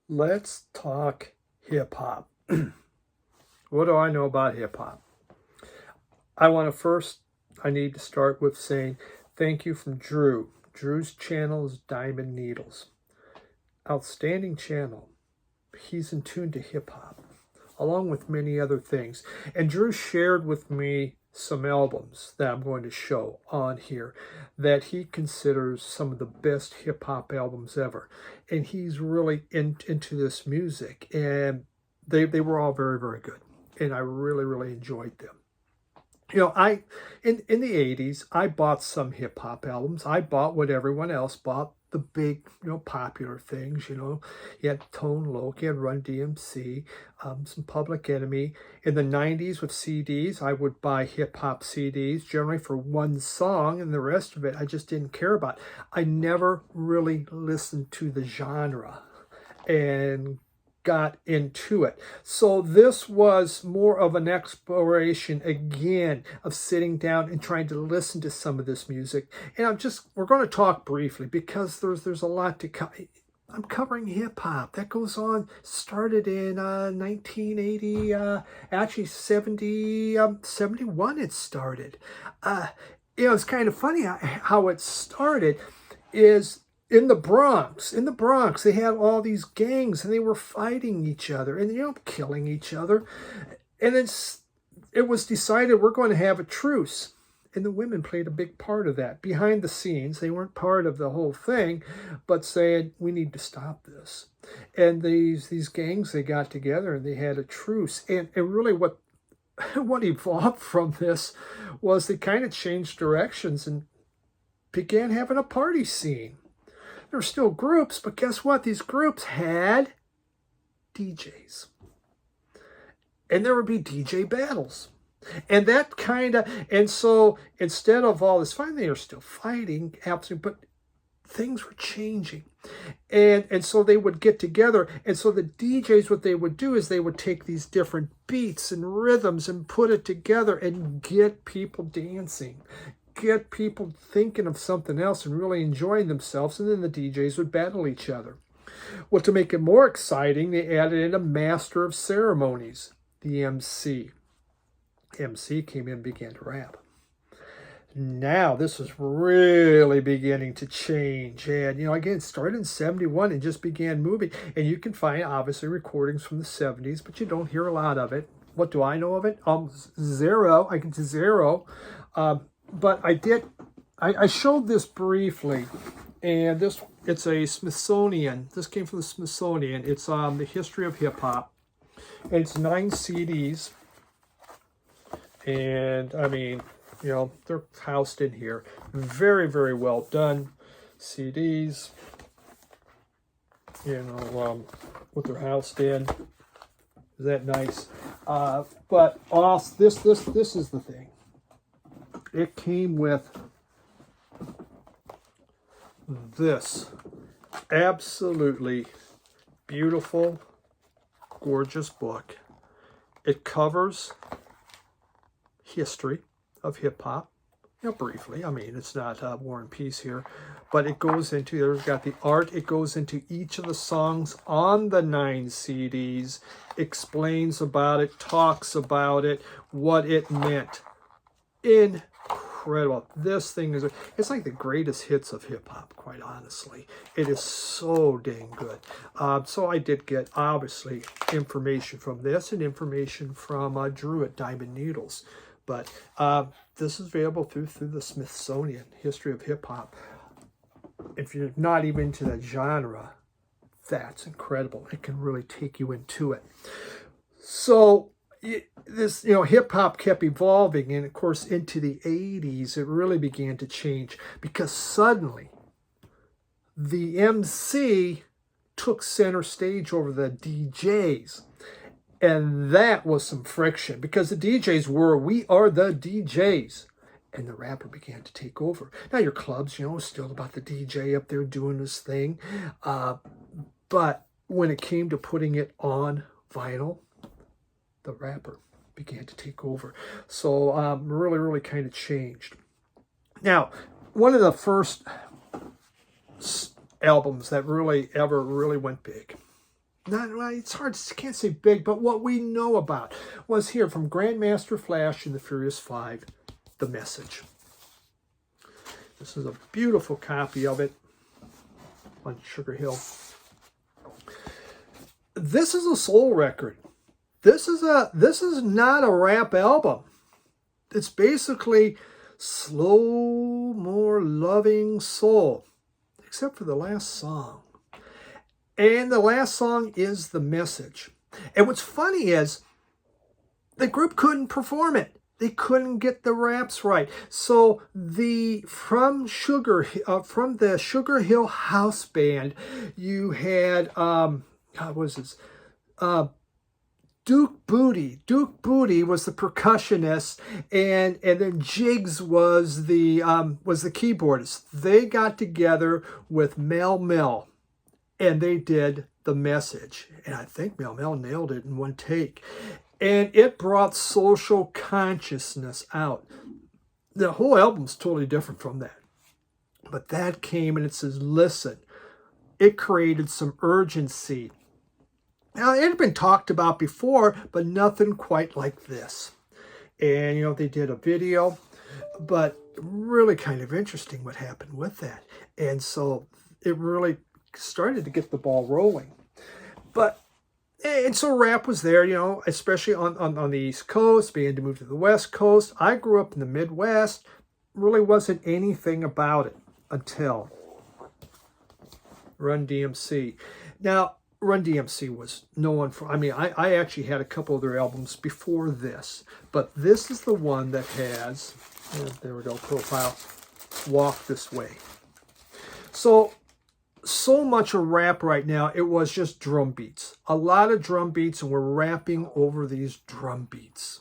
Let's talk hip-hop. What do I know about hip-hop? I need to start with saying thank you from Drew. Drew's channel is Diamond Needles. Outstanding channel. He's in tune to hip-hop, along with many other things. And Drew shared with me some albums that I'm going to show on here that he considers some of the best hip-hop albums ever. And he's really into this music. And they were all very, very good. And I really, really enjoyed them. You know, in the 80s, I bought some hip-hop albums. I bought what everyone else bought, the big, popular things, You had Tone Loc, you had Run DMC, some Public Enemy. In the 90s with CDs, I would buy hip-hop CDs, generally for one song, and the rest of it I just didn't care about. I never really listened to the genre and got into it. So this was more of an exploration again of sitting down and trying to listen to some of this music. And we're going to talk briefly because there's a lot to cover. I'm covering hip hop. That goes on, started in 1980, actually 71 it started. It's kind of funny how it started is in the Bronx, they had all these gangs and they were fighting each other and, killing each other. And it was decided we're going to have a truce. And the women played a big part of that. Behind the scenes, they weren't part of the whole thing, but saying, we need to stop this. And these gangs, they got together and they had a truce. And really what evolved from this was they kind of changed directions and began having a party scene. There were still groups, but guess what? These groups had DJs. And there would be DJ battles. And so instead of all this fighting, they were still fighting, absolutely, but things were changing. And so they would get together. And so the DJs, what they would do is they would take these different beats and rhythms and put it together and get people dancing. Get people thinking of something else and really enjoying themselves, and then the DJs would battle each other. Well, to make it more exciting, they added in a master of ceremonies, the MC. MC came in and began to rap. Now, this was really beginning to change. And, again, it started in 71 and just began moving. And you can find, obviously, recordings from the 70s, but you don't hear a lot of it. What do I know of it? Zero. I can do zero. But I showed this briefly, and it's a Smithsonian. This came from the Smithsonian. It's the history of hip hop. And it's 9 CDs. And they're housed in here. Very, very well done CDs. What they're housed in. Is that nice? But also, this is the thing. It came with this absolutely beautiful, gorgeous book. It covers history of hip-hop, briefly. It's not War and Peace here, but it goes into, there's got the art. It goes into each of the songs on the 9 CDs, explains about it, talks about it, what it meant. Incredible. This thing it's like the greatest hits of hip-hop, quite honestly. It is so dang good. So I did get, obviously, information from this and information from Drew at Diamond Needles. But this is available through the Smithsonian History of Hip-Hop. If you're not even into that genre, that's incredible. It can really take you into it. So this, hip-hop kept evolving, and of course into the 80s it really began to change because suddenly the MC took center stage over the DJs. And that was some friction because the DJs we are the DJs. And the rapper began to take over. Now your clubs, still about the DJ up there doing this thing. But when it came to putting it on vinyl, the rapper began to take over. So really, really kind of changed. Now, one of the first albums that really ever really went big. Not, well, it's hard, can't say big, but what we know about was here from Grandmaster Flash and the Furious Five, The Message. This is a beautiful copy of it on Sugar Hill. This is a soul record. This is not a rap album. It's basically slow, more loving soul, except for the last song. And the last song is The Message. And what's funny is the group couldn't perform it. They couldn't get the raps right. So from the Sugar Hill House Band, you had Duke Booty. Duke Booty was the percussionist, and then Jigs was the keyboardist. They got together with Mel Mel, and they did The Message. And I think Mel Mel nailed it in one take. And it brought social consciousness out. The whole album's totally different from that. But that came and it says, listen, it created some urgency. Now, it had been talked about before, but nothing quite like this. And, they did a video, but really kind of interesting what happened with that. And so it really started to get the ball rolling. And so rap was there, especially on the East Coast, began to move to the West Coast. I grew up in the Midwest. Really wasn't anything about it until Run DMC. Now, Run DMC was known for, I actually had a couple of their albums before this, but this is the one that has, there we go, profile, Walk This Way. So much of rap right now, it was just drum beats. A lot of drum beats, and we're rapping over these drum beats.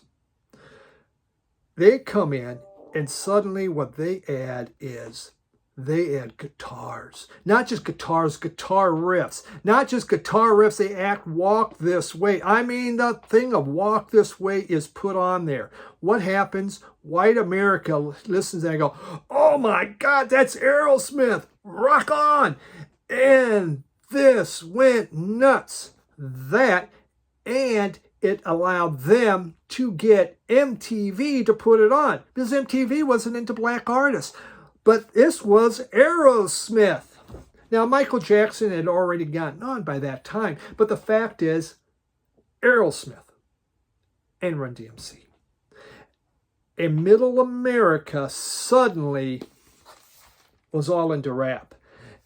They come in, and suddenly what they add is, they add guitars. Not just guitars, guitar riffs. Not just guitar riffs, they act Walk This Way. The thing of Walk This Way is put on there. What happens? White America listens and go, oh my God, that's Aerosmith. Rock on. And this went nuts. And it allowed them to get MTV to put it on, because MTV wasn't into black artists. But this was Aerosmith. Now, Michael Jackson had already gotten on by that time, but the fact is, Aerosmith and Run DMC. And Middle America suddenly was all into rap.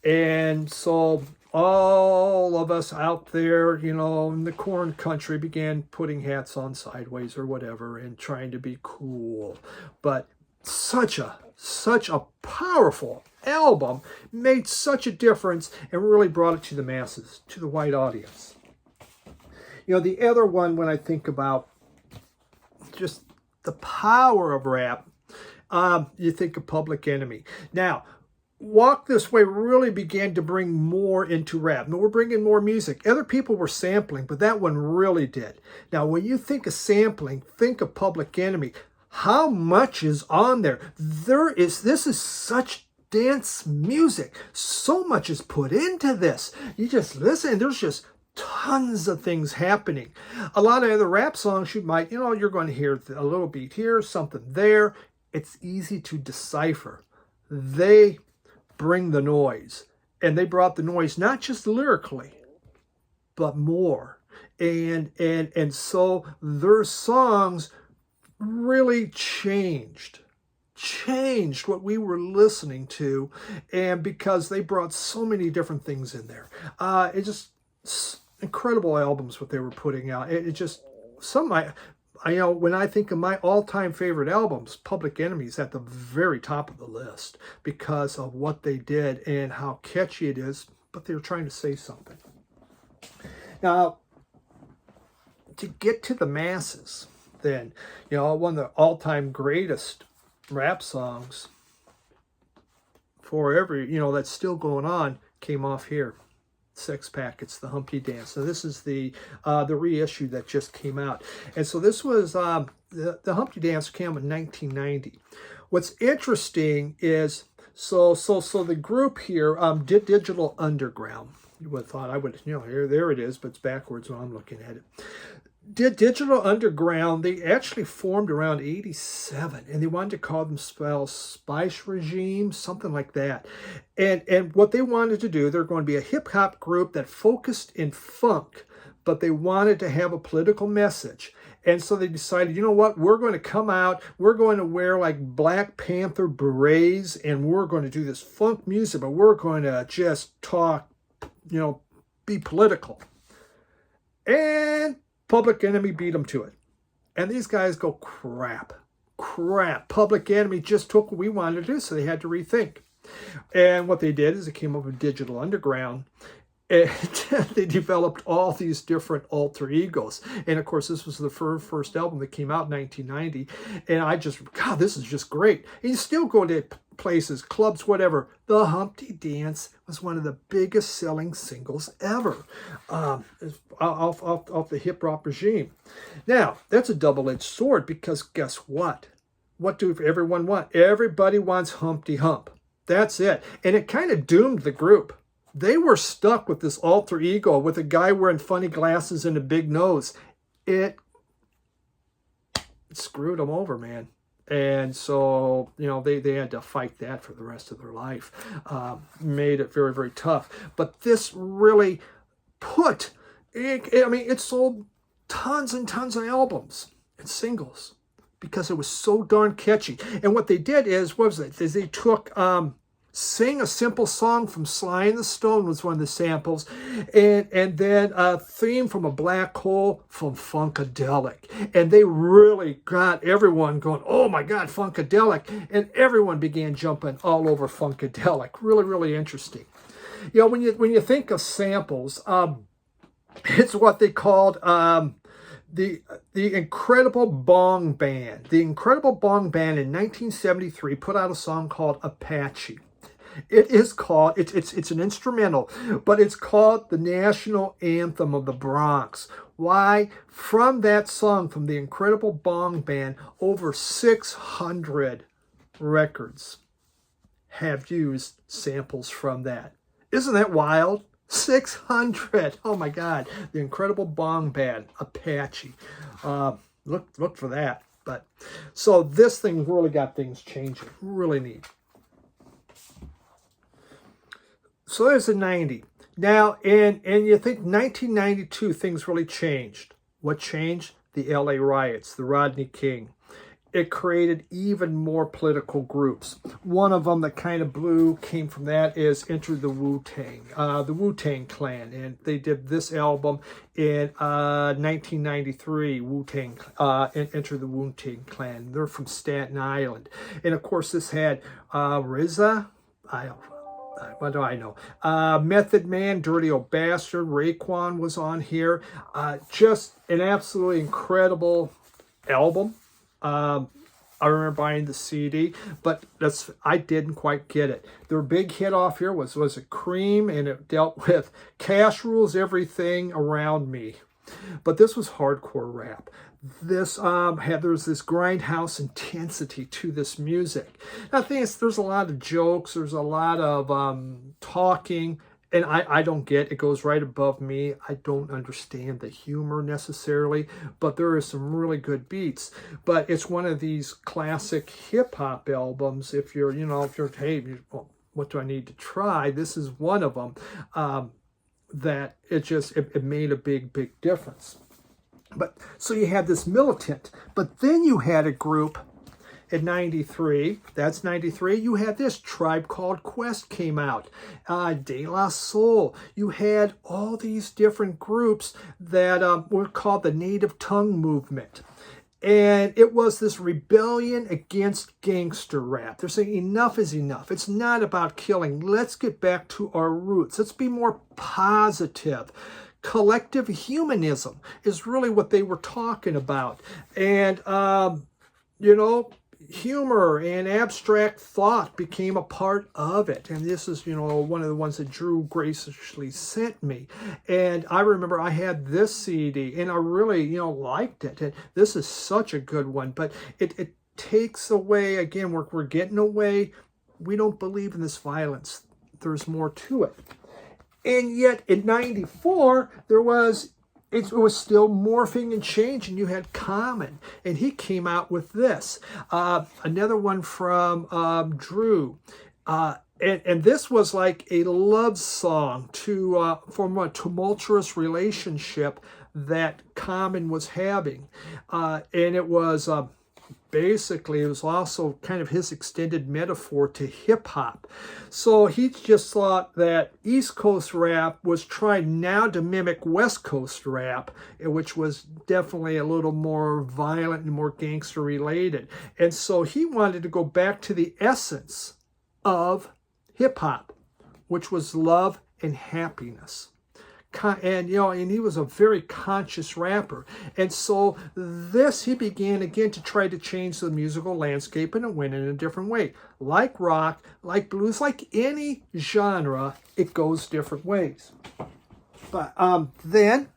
And so all of us out there, in the corn country began putting hats on sideways or whatever and trying to be cool. But such a powerful album, made such a difference, and really brought it to the masses, to the white audience. The other one, when I think about just the power of rap, you think of Public Enemy. Now, Walk This Way really began to bring more into rap. Now, we're bringing more music. Other people were sampling, but that one really did. Now, when you think of sampling, think of Public Enemy. How much is on there? This is such dance music. So much is put into this. You just listen, there's just tons of things happening. A lot of other rap songs you might, you're going to hear a little beat here, something there. It's easy to decipher. They bring the noise. And they brought the noise not just lyrically, but more. And so their songs really changed what we were listening to, and because they brought so many different things in there. It just incredible albums what they were putting out. It just when I think of my all-time favorite albums, Public Enemy's at the very top of the list because of what they did and how catchy it is, but they were trying to say something. Now, to get to the masses, then, one of the all-time greatest rap songs that's still going on came off here. Six Pack. It's the Humpty Dance. So this is the reissue that just came out. And so this was the Humpty Dance came in 1990. What's interesting is So the group here, Digital Underground. You would have thought I would, there it is, but it's backwards when I'm looking at it. Digital Underground, they actually formed around 87, and they wanted to call themselves Spice Regime, something like that. And what they wanted to do, they're going to be a hip-hop group that focused in funk, but they wanted to have a political message. And so they decided, you know what, we're going to come out, we're going to wear like Black Panther berets, and we're going to do this funk music, but we're going to just talk, be political. And Public Enemy beat them to it. And these guys go, crap. Public Enemy just took what we wanted to do, so they had to rethink. And what they did is they came up with Digital Underground. And they developed all these different alter egos. And of course, this was the first album that came out in 1990. And I just, God, this is just great. And you still go to places, clubs, whatever. The Humpty Dance was one of the biggest selling singles ever off the hip hop regime. Now, that's a double-edged sword because guess what? What do everyone want? Everybody wants Humpty Hump. That's it. And it kind of doomed the group. They were stuck with this alter ego with a guy wearing funny glasses and a big nose. It screwed them over, man. And so, they had to fight that for the rest of their life. Made it very, very tough. But this really it sold tons and tons of albums and singles because it was so darn catchy. And what they did is, they took... Sing a Simple Song from Sly and the Stone was one of the samples. And then a theme from a Black Hole from Funkadelic. And they really got everyone going, oh my God, Funkadelic. And everyone began jumping all over Funkadelic. Really, really interesting. When you think of samples, it's what they called the Incredible Bong Band. The Incredible Bong Band in 1973 put out a song called Apache. It is called, it's an instrumental, but it's called the National Anthem of the Bronx. Why? From that song, from the Incredible Bong Band, over 600 records have used samples from that. Isn't that wild? 600. Oh my God. The Incredible Bong Band, Apache. Look for that. But so this thing really got things changing. Really neat. So there's the 90. Now, and you think 1992, things really changed. What changed? The LA riots, the Rodney King. It created even more political groups. One of them that kind of came from that is Enter the WuTang Clan. And they did this album in 1993, Enter the WuTang Clan. They're from Staten Island. And of course, this had RZA. What do I know? Method Man, Dirty Old Bastard, Raekwon was on here. Just an absolutely incredible album. I remember buying the CD, but I didn't quite get it. Their big hit off here was a Cream, and it dealt with Cash Rules Everything Around Me. But this was hardcore rap. There's this grindhouse intensity to this music. Now, I think there's a lot of jokes, there's a lot of talking, and I don't get it. Goes right above me. I don't understand the humor necessarily, but there are some really good beats. But it's one of these classic hip hop albums. If you're, what do I need to try? This is one of them. That it made a big difference. But so you had this militant, but then you had a group in 93, that's 93, you had this Tribe Called Quest came out, De La Soul. You had all these different groups that were called the Native Tongue Movement. And it was this rebellion against gangster rap. They're saying enough is enough. It's not about killing. Let's get back to our roots. Let's be more positive. Collective humanism is really what they were talking about. And, humor and abstract thought became a part of it. And this is, one of the ones that Drew graciously sent me. And I remember I had this CD and I really, liked it. And this is such a good one. But it takes away, again, we're getting away we don't believe in this violence. There's more to it. And yet in 94, it was still morphing and changing. You had Common, and he came out with this. Another one from Drew. And this was like a love song from a tumultuous relationship that Common was having. And it was basically, it was also kind of his extended metaphor to hip-hop. So he just thought that East Coast rap was trying now to mimic West Coast rap, which was definitely a little more violent and more gangster related. And so he wanted to go back to the essence of hip-hop, which was love and happiness. And he was a very conscious rapper. And so he began again to try to change the musical landscape, and it went in a different way. Like rock, like blues, like any genre, it goes different ways. But then,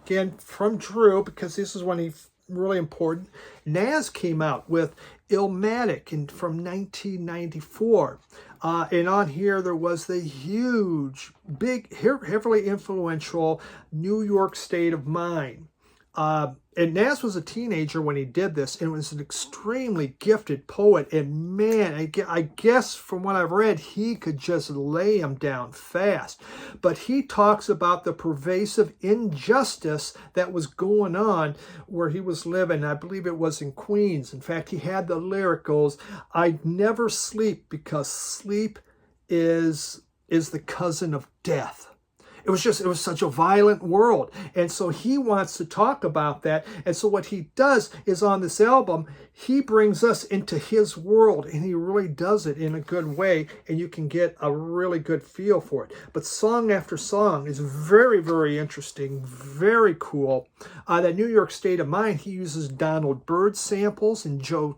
again, from Drew, because this is when he really important, Nas came out with Illmatic from 1994. And on here, there was the huge, big, heavily influential New York State of Mind. And Nas was a teenager when he did this, and was an extremely gifted poet. And man, I guess from what I've read, he could just lay him down fast. But he talks about the pervasive injustice that was going on where he was living. I believe it was in Queens. In fact, he had the lyric goes, "I never sleep because sleep is the cousin of death." It was such a violent world. And so he wants to talk about that. And so what he does is on this album, he brings us into his world, and he really does it in a good way. And you can get a really good feel for it. But song after song is very, very interesting, very cool. That New York State of Mind, he uses Donald Byrd samples and Joe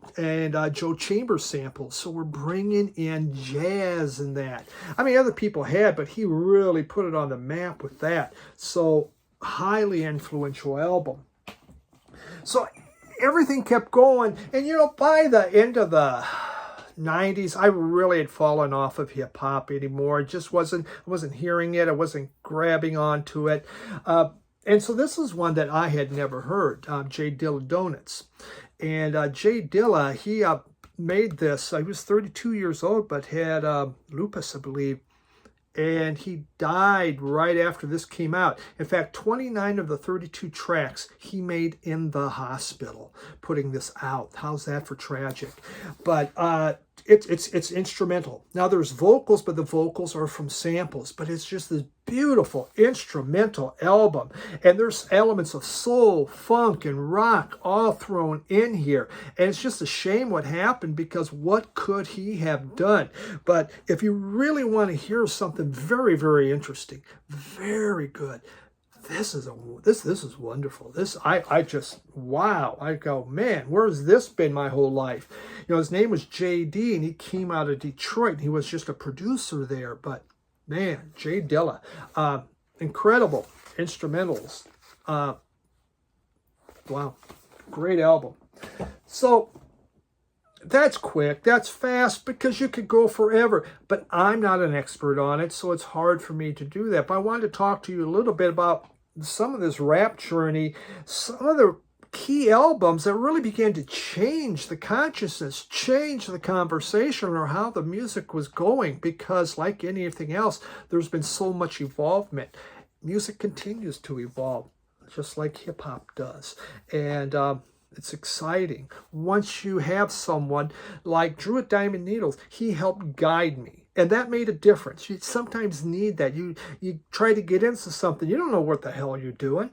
Chambers samples. So we're bringing in jazz in that. I mean, other people had, but he really put it on the map with that. So highly influential album. So everything kept going, and by the end of the 90s, I really had fallen off of hip hop anymore. I wasn't hearing it. I wasn't grabbing onto it. And so this is one that I had never heard, J Dilla Donuts. And J Dilla, he made this. He was 32 years old, but had lupus, I believe. And he died right after this came out. In fact, 29 of the 32 tracks he made in the hospital, putting this out. How's that for tragic? But it's instrumental. Now there's vocals, but the vocals are from samples. But it's just this beautiful instrumental album. And there's elements of soul, funk, and rock all thrown in here. And it's just a shame what happened, because what could he have done? But if you really want to hear something very, very interesting, very good, this is wonderful. I just, wow. I go, man, where's this been my whole life? His name was JD, and he came out of Detroit, and he was just a producer there. But man, J Dilla, incredible instrumentals. Wow, great album. So that's quick, that's fast, because you could go forever. But I'm not an expert on it, so it's hard for me to do that. But I wanted to talk to you a little bit about some of this rap journey, some of the key albums that really began to change the consciousness, change the conversation, or how the music was going. Because like anything else, there's been so much involvement. Music continues to evolve, just like hip-hop does. And it's exciting. Once you have someone like Drew at Diamond Needles, he helped guide me. And that made a difference. You sometimes need that. You try to get into something, you don't know what the hell you're doing.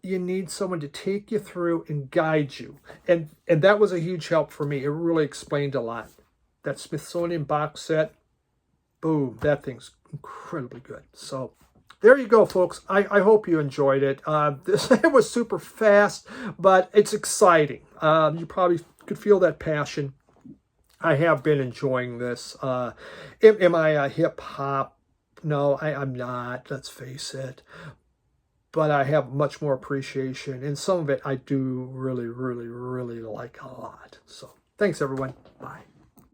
You need someone to take you through and guide you. And that was a huge help for me. It really explained a lot. That Smithsonian box set, boom, that thing's incredibly good. So there you go, folks. I hope you enjoyed it. It was super fast, but it's exciting. You probably could feel that passion. I have been enjoying this. Am I a hip-hop? No, I'm not. Let's face it. But I have much more appreciation. And some of it I do really, really, really like a lot. So thanks, everyone. Bye.